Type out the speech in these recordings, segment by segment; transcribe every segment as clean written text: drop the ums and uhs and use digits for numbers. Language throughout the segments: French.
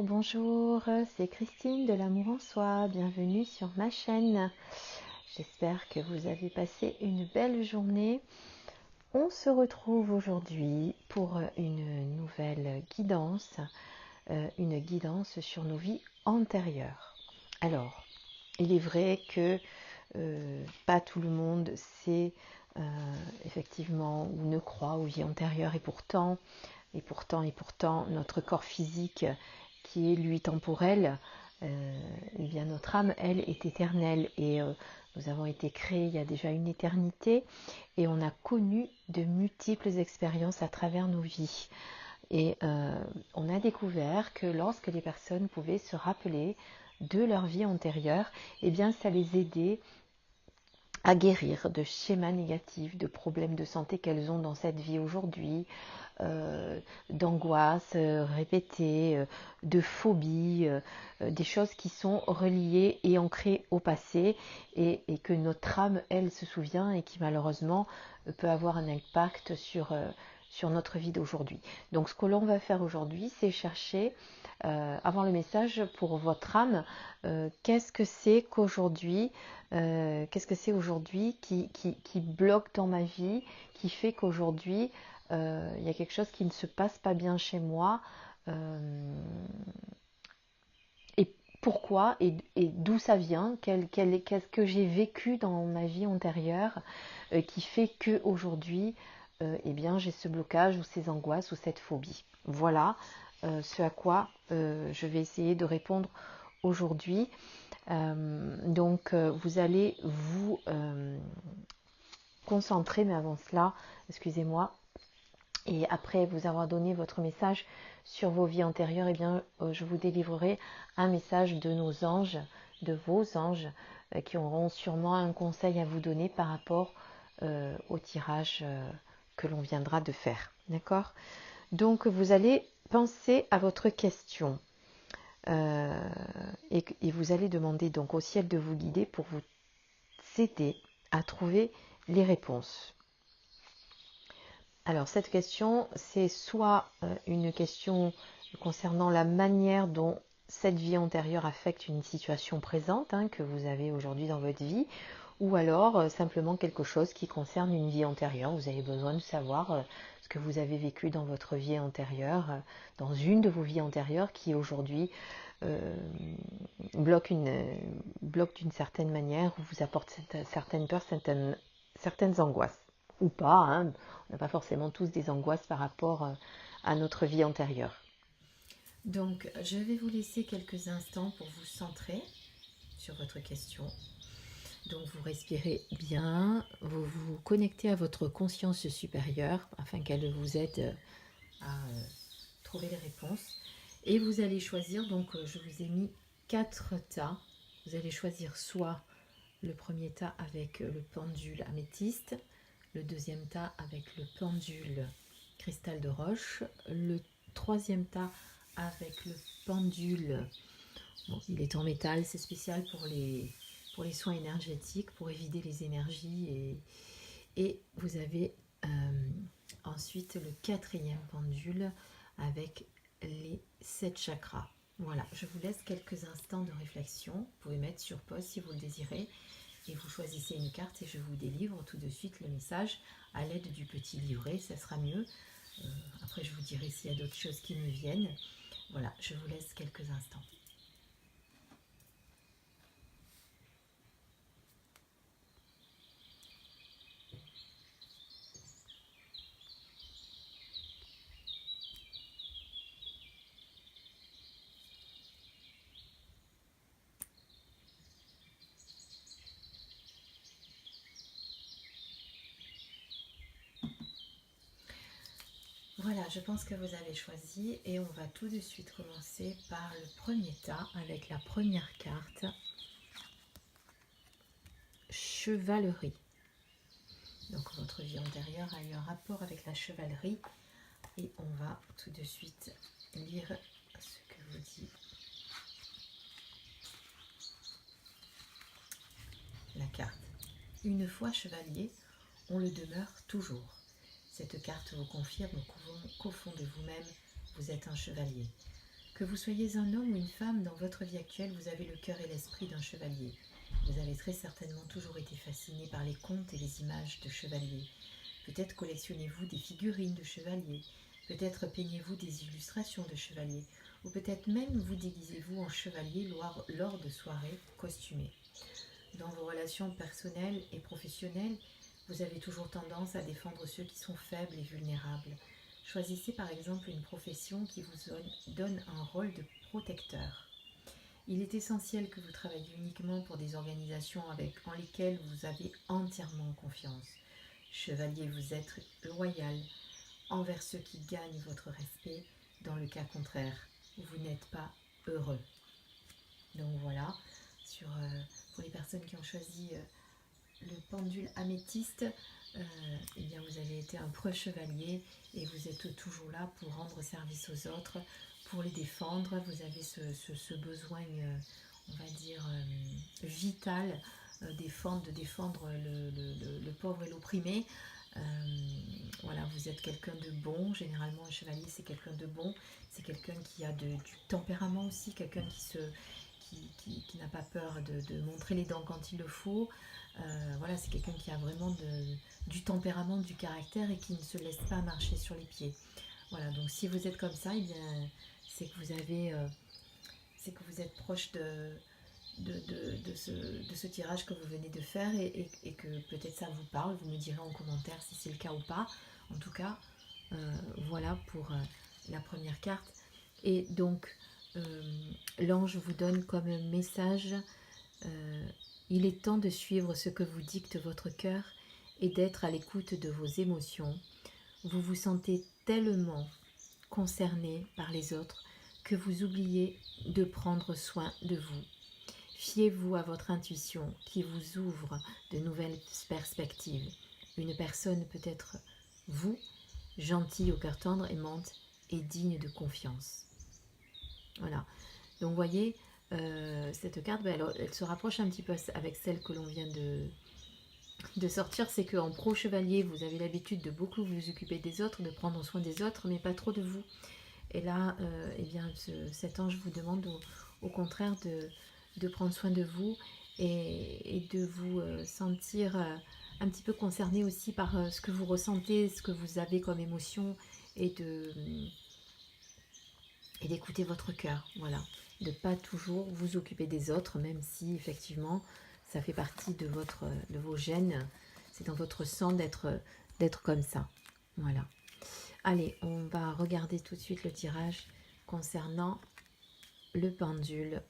bonjour, c'est Christine de l'Amour en Soi, bienvenue sur ma chaîne. J'espère que vous avez passé une belle journée. On se retrouve aujourd'hui pour une nouvelle guidance, une guidance sur nos vies antérieures. Alors, il est vrai que pas tout le monde sait effectivement ou ne croit aux vies antérieures et pourtant, notre corps physique, qui est lui temporel, eh bien notre âme, elle, est éternelle. Et nous avons été créés il y a déjà une éternité et on a connu de multiples expériences à travers nos vies. Et on a découvert que lorsque les personnes pouvaient se rappeler de leur vie antérieure, eh bien ça les aidait à guérir de schémas négatifs, de problèmes de santé qu'elles ont dans cette vie aujourd'hui, d'angoisses répétées, de phobies, des choses qui sont reliées et ancrées au passé et que notre âme, elle, se souvient et qui malheureusement peut avoir un impact sur notre vie d'aujourd'hui. Donc ce que l'on va faire aujourd'hui, c'est chercher, avant le message pour votre âme, qu'est-ce que c'est qu'aujourd'hui qui bloque dans ma vie, qui fait qu'aujourd'hui il y a quelque chose qui ne se passe pas bien chez moi, et pourquoi et d'où ça vient, qu'est-ce que j'ai vécu dans ma vie antérieure qui fait qu'aujourd'hui eh bien, j'ai ce blocage ou ces angoisses ou cette phobie. Voilà ce à quoi je vais essayer de répondre aujourd'hui. Donc vous allez vous concentrer, mais avant cela, excusez-moi, et après vous avoir donné votre message sur vos vies antérieures, eh bien, je vous délivrerai un message de nos anges, de vos anges, qui auront sûrement un conseil à vous donner par rapport au tirage que l'on viendra de faire. D'accord ? Donc, vous allez penser à votre question et vous allez demander donc au ciel de vous guider pour vous aider à trouver les réponses. Alors cette question, c'est soit une question concernant la manière dont cette vie antérieure affecte une situation présente que vous avez aujourd'hui dans votre vie, ou alors simplement quelque chose qui concerne une vie antérieure. Vous avez besoin de savoir ce que vous avez vécu dans votre vie antérieure, dans une de vos vies antérieures qui aujourd'hui bloque d'une certaine manière, ou vous apporte certaines peurs, certaines angoisses. Ou pas, on n'a pas forcément tous des angoisses par rapport à notre vie antérieure. Donc, je vais vous laisser quelques instants pour vous centrer sur votre question. Donc, vous respirez bien, vous vous connectez à votre conscience supérieure afin qu'elle vous aide à trouver les réponses. Et vous allez choisir, donc je vous ai mis 4 tas. Vous allez choisir soit le premier tas avec le pendule améthyste, le deuxième tas avec le pendule cristal de roche, le troisième tas avec le pendule, bon, il est en métal, c'est spécial pour les soins énergétiques, pour éviter les énergies, et vous avez ensuite le quatrième pendule avec les 7 chakras. Voilà, je vous laisse quelques instants de réflexion. Vous pouvez mettre sur pause si vous le désirez. Et vous choisissez une carte et je vous délivre tout de suite le message à l'aide du petit livret. Ça sera mieux. Après, je vous dirai s'il y a d'autres choses qui me viennent. Voilà, je vous laisse quelques instants. Voilà, je pense que vous avez choisi et on va tout de suite commencer par le premier tas avec la première carte, chevalerie. Donc votre vie antérieure a eu un rapport avec la chevalerie et on va tout de suite lire ce que vous dit la carte. Une fois chevalier, on le demeure toujours. Cette carte vous confirme qu'au fond de vous-même, vous êtes un chevalier. Que vous soyez un homme ou une femme, dans votre vie actuelle, vous avez le cœur et l'esprit d'un chevalier. Vous avez très certainement toujours été fasciné par les contes et les images de chevaliers. Peut-être collectionnez-vous des figurines de chevaliers, peut-être peignez-vous des illustrations de chevaliers, ou peut-être même vous déguisez-vous en chevalier lors de soirées costumées. Dans vos relations personnelles et professionnelles, vous avez toujours tendance à défendre ceux qui sont faibles et vulnérables. Choisissez par exemple une profession qui vous donne un rôle de protecteur. Il est essentiel que vous travailliez uniquement pour des organisations en lesquelles vous avez entièrement confiance. Chevalier, vous êtes loyal envers ceux qui gagnent votre respect. Dans le cas contraire, vous n'êtes pas heureux. Donc voilà, pour les personnes qui ont choisi le pendule améthyste, eh bien vous avez été un preux chevalier et vous êtes toujours là pour rendre service aux autres, pour les défendre. Vous avez ce besoin, on va dire, vital de défendre le pauvre et l'opprimé. Voilà, vous êtes quelqu'un de bon. Généralement, un chevalier, c'est quelqu'un de bon. C'est quelqu'un qui a du tempérament aussi, quelqu'un qui n'a pas peur de montrer les dents quand il le faut. Voilà, c'est quelqu'un qui a vraiment du tempérament, du caractère et qui ne se laisse pas marcher sur les pieds. Voilà, donc si vous êtes comme ça, eh bien, c'est que vous êtes proche de ce tirage que vous venez de faire et que peut-être ça vous parle. Vous me direz en commentaire si c'est le cas ou pas. En tout cas, voilà pour la première carte. Et donc, l'ange vous donne comme message il est temps de suivre ce que vous dicte votre cœur et d'être à l'écoute de vos émotions. Vous vous sentez tellement concerné par les autres que vous oubliez de prendre soin de vous. Fiez-vous à votre intuition qui vous ouvre de nouvelles perspectives. Une personne peut être vous, gentille au cœur tendre, aimante et digne de confiance. Voilà. Donc vous voyez, cette carte, elle se rapproche un petit peu avec celle que l'on vient de sortir. C'est qu'en pro-chevalier, vous avez l'habitude de beaucoup vous occuper des autres, de prendre soin des autres, mais pas trop de vous. Et là, eh bien, cet ange vous demande au contraire de prendre soin de vous et de vous sentir un petit peu concerné aussi par ce que vous ressentez, ce que vous avez comme émotion et d'écouter votre cœur, voilà, de pas toujours vous occuper des autres, même si effectivement ça fait partie de vos gènes, c'est dans votre sang d'être comme ça, voilà. Allez, on va regarder tout de suite le tirage concernant le pendule.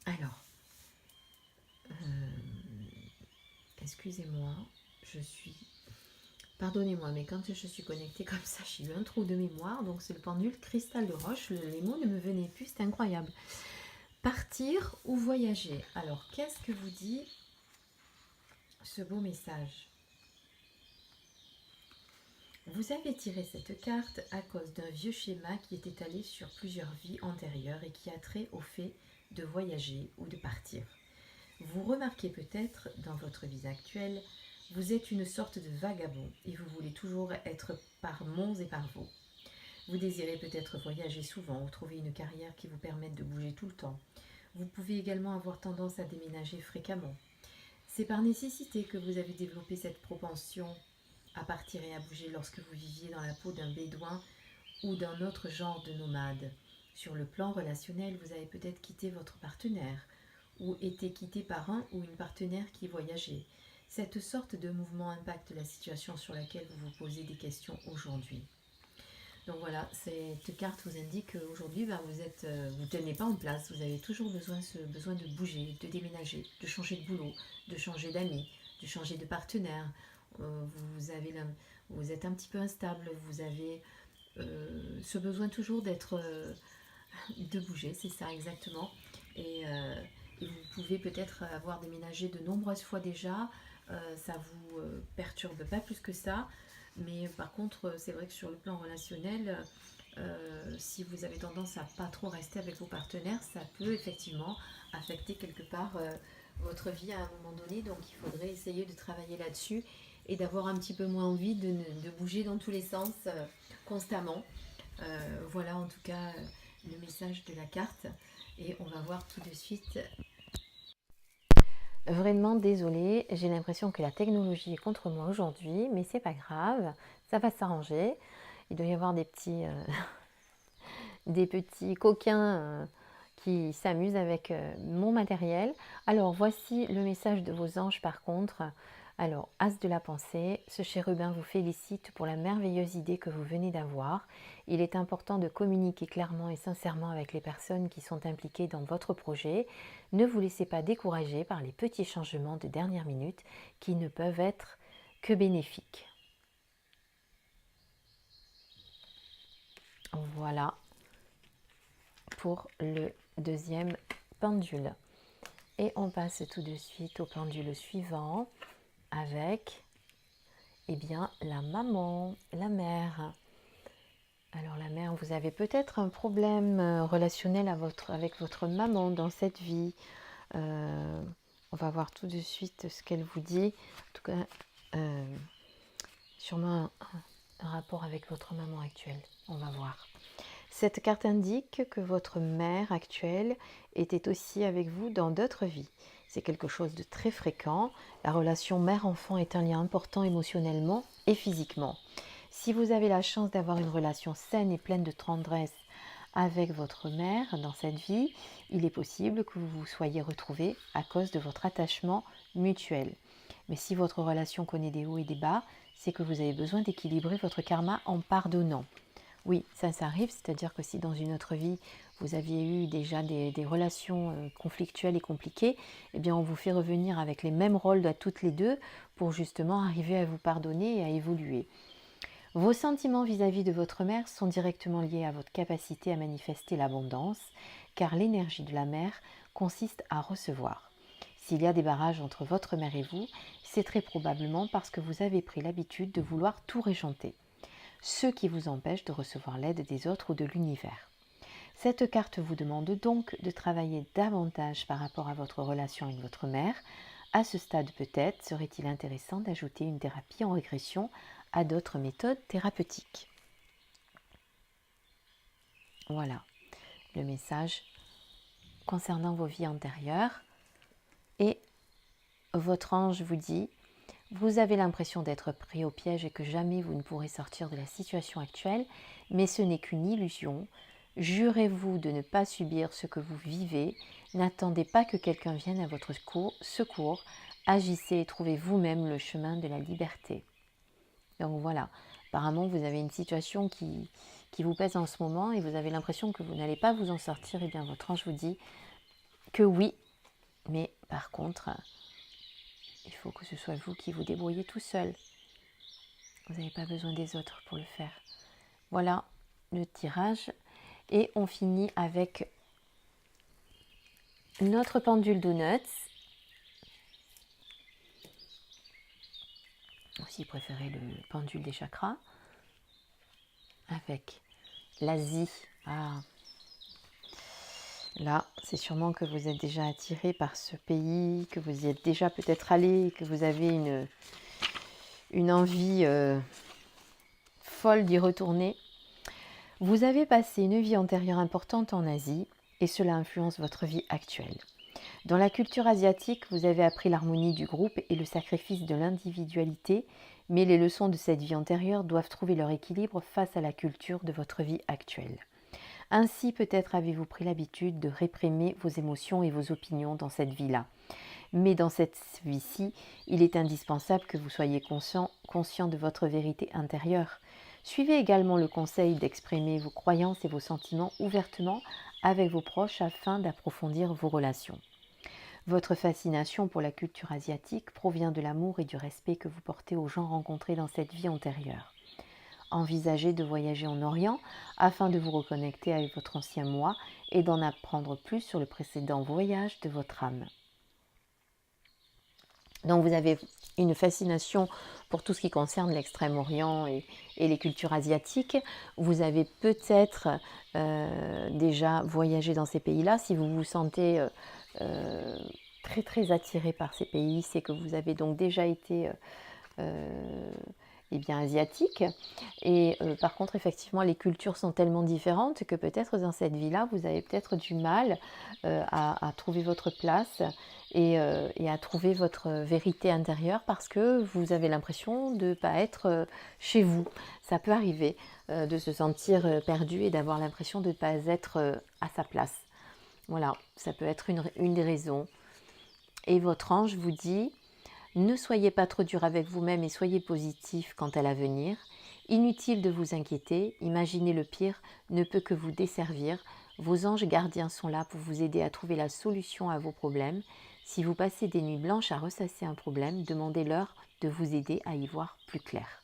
Alors, excusez-moi, pardonnez-moi, mais quand je suis connectée comme ça, j'ai eu un trou de mémoire. Donc c'est le pendule cristal de roche. Les mots ne me venaient plus, c'est incroyable. Partir ou voyager. Alors, qu'est-ce que vous dit ce beau message? Vous avez tiré cette carte à cause d'un vieux schéma qui est étalé sur plusieurs vies antérieures et qui a trait au fait de voyager ou de partir. Vous remarquez peut-être dans votre vie actuelle, vous êtes une sorte de vagabond et vous voulez toujours être par monts et par vaux. Vous désirez peut-être voyager souvent ou trouver une carrière qui vous permette de bouger tout le temps. Vous pouvez également avoir tendance à déménager fréquemment. C'est par nécessité que vous avez développé cette propension à partir et à bouger lorsque vous viviez dans la peau d'un bédouin ou d'un autre genre de nomade. Sur le plan relationnel, vous avez peut-être quitté votre partenaire ou été quitté par un ou une partenaire qui voyageait. Cette sorte de mouvement impacte la situation sur laquelle vous vous posez des questions aujourd'hui. Donc voilà, cette carte vous indique qu'aujourd'hui, vous ne tenez pas en place, vous avez toujours besoin de bouger, de déménager, de changer de boulot, de changer d'amis, de changer de partenaire. Vous êtes un petit peu instable, vous avez ce besoin toujours de bouger, c'est ça exactement. Et vous pouvez peut-être avoir déménagé de nombreuses fois déjà, ça vous perturbe pas plus que ça. Mais par contre, c'est vrai que sur le plan relationnel, si vous avez tendance à pas trop rester avec vos partenaires, ça peut effectivement affecter quelque part votre vie à un moment donné. Donc il faudrait essayer de travailler là-dessus et d'avoir un petit peu moins envie de bouger dans tous les sens constamment. Voilà en tout cas le message de la carte et on va voir tout de suite. Vraiment désolée, j'ai l'impression que la technologie est contre moi aujourd'hui, mais c'est pas grave, ça va s'arranger. Il doit y avoir des petits, des petits coquins qui s'amusent avec mon matériel. Alors voici le message de vos anges par contre. Alors, As de la pensée, ce chérubin vous félicite pour la merveilleuse idée que vous venez d'avoir. Il est important de communiquer clairement et sincèrement avec les personnes qui sont impliquées dans votre projet. Ne vous laissez pas décourager par les petits changements de dernière minute qui ne peuvent être que bénéfiques. Voilà pour le deuxième pendule. Et on passe tout de suite au pendule suivant avec la maman, la mère. Alors la mère, vous avez peut-être un problème relationnel avec votre maman dans cette vie. On va voir tout de suite ce qu'elle vous dit. En tout cas, sûrement un rapport avec votre maman actuelle. On va voir. Cette carte indique que votre mère actuelle était aussi avec vous dans d'autres vies. C'est quelque chose de très fréquent. La relation mère-enfant est un lien important émotionnellement et physiquement. Si vous avez la chance d'avoir une relation saine et pleine de tendresse avec votre mère dans cette vie, il est possible que vous vous soyez retrouvés à cause de votre attachement mutuel. Mais si votre relation connaît des hauts et des bas, c'est que vous avez besoin d'équilibrer votre karma en pardonnant. Oui, ça arrive, c'est-à-dire que si dans une autre vie, vous aviez eu déjà des relations conflictuelles et compliquées, eh bien on vous fait revenir avec les mêmes rôles à toutes les deux pour justement arriver à vous pardonner et à évoluer. Vos sentiments vis-à-vis de votre mère sont directement liés à votre capacité à manifester l'abondance, car l'énergie de la mère consiste à recevoir. S'il y a des barrages entre votre mère et vous, c'est très probablement parce que vous avez pris l'habitude de vouloir tout régenter, ce qui vous empêche de recevoir l'aide des autres ou de l'univers. Cette carte vous demande donc de travailler davantage par rapport à votre relation avec votre mère. À ce stade peut-être serait-il intéressant d'ajouter une thérapie en régression à d'autres méthodes thérapeutiques. Voilà le message concernant vos vies antérieures. Et votre ange vous dit: vous avez l'impression d'être pris au piège et que jamais vous ne pourrez sortir de la situation actuelle, mais ce n'est qu'une illusion. Jurez-vous de ne pas subir ce que vous vivez. N'attendez pas que quelqu'un vienne à votre secours. Agissez et trouvez vous-même le chemin de la liberté. Donc voilà, apparemment vous avez une situation qui vous pèse en ce moment et vous avez l'impression que vous n'allez pas vous en sortir. Et bien votre ange vous dit que oui, mais par contre, il faut que ce soit vous qui vous débrouillez tout seul. Vous n'avez pas besoin des autres pour le faire. Voilà le tirage. Et on finit avec notre pendule donuts. Si vous préférez le pendule des chakras. Avec l'Asie. Ah. Là, c'est sûrement que vous êtes déjà attiré par ce pays, que vous y êtes déjà peut-être allé, que vous avez une envie folle d'y retourner. Vous avez passé une vie antérieure importante en Asie et cela influence votre vie actuelle. Dans la culture asiatique, vous avez appris l'harmonie du groupe et le sacrifice de l'individualité, mais les leçons de cette vie antérieure doivent trouver leur équilibre face à la culture de votre vie actuelle. Ainsi, peut-être avez-vous pris l'habitude de réprimer vos émotions et vos opinions dans cette vie-là. Mais dans cette vie-ci, il est indispensable que vous soyez conscient de votre vérité intérieure. Suivez également le conseil d'exprimer vos croyances et vos sentiments ouvertement avec vos proches afin d'approfondir vos relations. Votre fascination pour la culture asiatique provient de l'amour et du respect que vous portez aux gens rencontrés dans cette vie antérieure. Envisagez de voyager en Orient afin de vous reconnecter avec votre ancien moi et d'en apprendre plus sur le précédent voyage de votre âme. Donc vous avez une fascination pour tout ce qui concerne l'Extrême-Orient et les cultures asiatiques. Vous avez peut-être déjà voyagé dans ces pays-là. Si vous vous sentez très très attiré par ces pays, c'est que vous avez donc déjà été eh bien, asiatique. Et par contre, effectivement, les cultures sont tellement différentes que peut-être dans cette vie-là, vous avez peut-être du mal à trouver votre place et à trouver votre vérité intérieure parce que vous avez l'impression de ne pas être chez vous. Ça peut arriver de se sentir perdu et d'avoir l'impression de ne pas être à sa place. Voilà, ça peut être une des raisons. Et votre ange vous dit: ne soyez pas trop dur avec vous-même et soyez positif quant à l'avenir. Inutile de vous inquiéter, imaginer le pire ne peut que vous desservir. Vos anges gardiens sont là pour vous aider à trouver la solution à vos problèmes. Si vous passez des nuits blanches à ressasser un problème, demandez-leur de vous aider à y voir plus clair.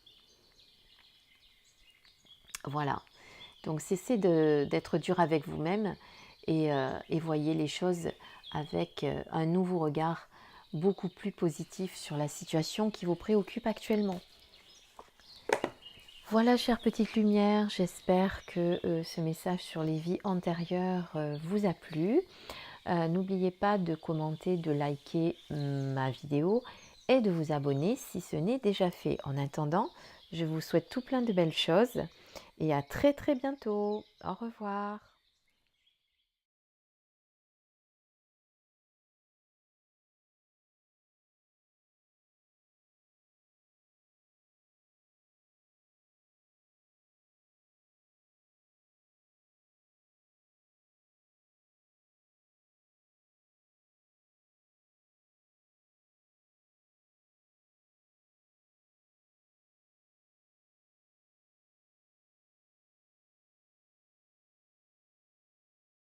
Voilà, donc cessez d'être dur avec vous-même et voyez les choses avec un nouveau regard beaucoup plus positif sur la situation qui vous préoccupe actuellement. Voilà, chère petite lumière, j'espère que ce message sur les vies antérieures vous a plu. N'oubliez pas de commenter, de liker ma vidéo et de vous abonner si ce n'est déjà fait. En attendant, je vous souhaite tout plein de belles choses et à très très bientôt. Au revoir.